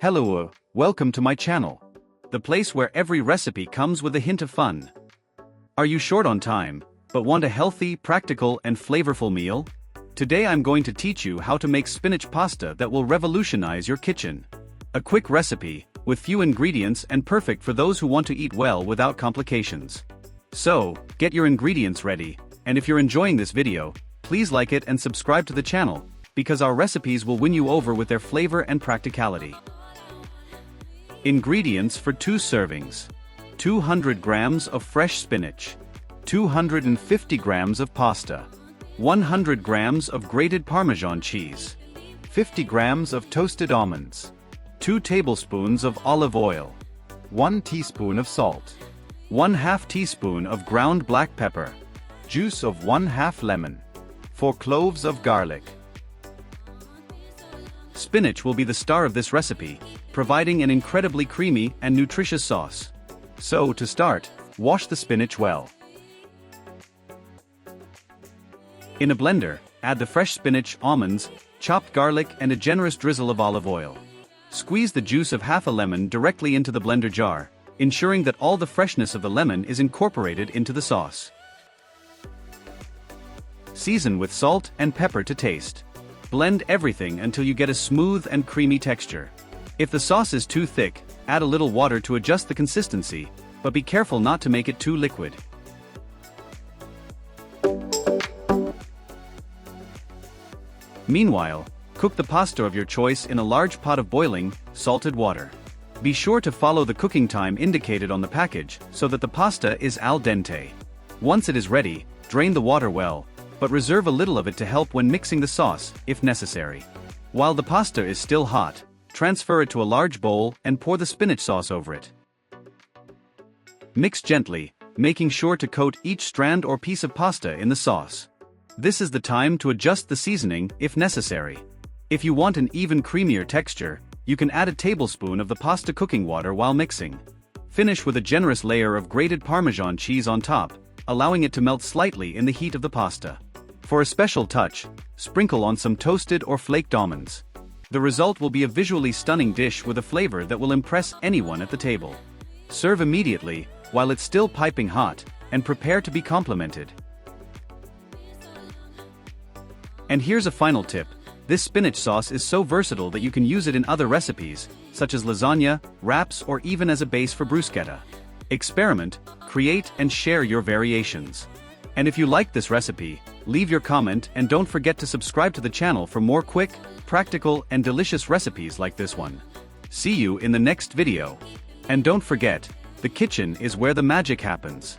Hello, welcome to my channel. The place where every recipe comes with a hint of fun. Are you short on time, but want a healthy, practical, and flavorful meal? Today I'm going to teach you how to make spinach pasta that will revolutionize your kitchen. A quick recipe, with few ingredients and perfect for those who want to eat well without complications. So, get your ingredients ready, and if you're enjoying this video, please like it and subscribe to the channel, because our recipes will win you over with their flavor and practicality. Ingredients for 2 servings. 200 grams of fresh spinach. 250 grams of pasta. 100 grams of grated Parmesan cheese. 50 grams of toasted almonds. 2 tablespoons of olive oil. 1 teaspoon of salt. 1/2 teaspoon of ground black pepper. Juice of 1/2 lemon. 4 cloves of garlic. Spinach will be the star of this recipe, providing an incredibly creamy and nutritious sauce. So, to start, wash the spinach well. In a blender, add the fresh spinach, almonds, chopped garlic, and a generous drizzle of olive oil. Squeeze the juice of half a lemon directly into the blender jar, ensuring that all the freshness of the lemon is incorporated into the sauce. Season with salt and pepper to taste. Blend everything until you get a smooth and creamy texture. If the sauce is too thick, add a little water to adjust the consistency, but be careful not to make it too liquid. Meanwhile, cook the pasta of your choice in a large pot of boiling, salted water. Be sure to follow the cooking time indicated on the package so that the pasta is al dente. Once it is ready, drain the water well, but reserve a little of it to help when mixing the sauce, if necessary. While the pasta is still hot, transfer it to a large bowl and pour the spinach sauce over it. Mix gently, making sure to coat each strand or piece of pasta in the sauce. This is the time to adjust the seasoning if necessary. If you want an even creamier texture, you can add a tablespoon of the pasta cooking water while mixing. Finish with a generous layer of grated Parmesan cheese on top, allowing it to melt slightly in the heat of the pasta. For a special touch, sprinkle on some toasted or flaked almonds. The result will be a visually stunning dish with a flavor that will impress anyone at the table. Serve immediately, while it's still piping hot, and prepare to be complimented. And here's a final tip. This spinach sauce is so versatile that you can use it in other recipes, such as lasagna, wraps, or even as a base for bruschetta. Experiment, create, and share your variations. And if you liked this recipe, leave your comment and don't forget to subscribe to the channel for more quick, practical, and delicious recipes like this one. See you in the next video. And don't forget, the kitchen is where the magic happens.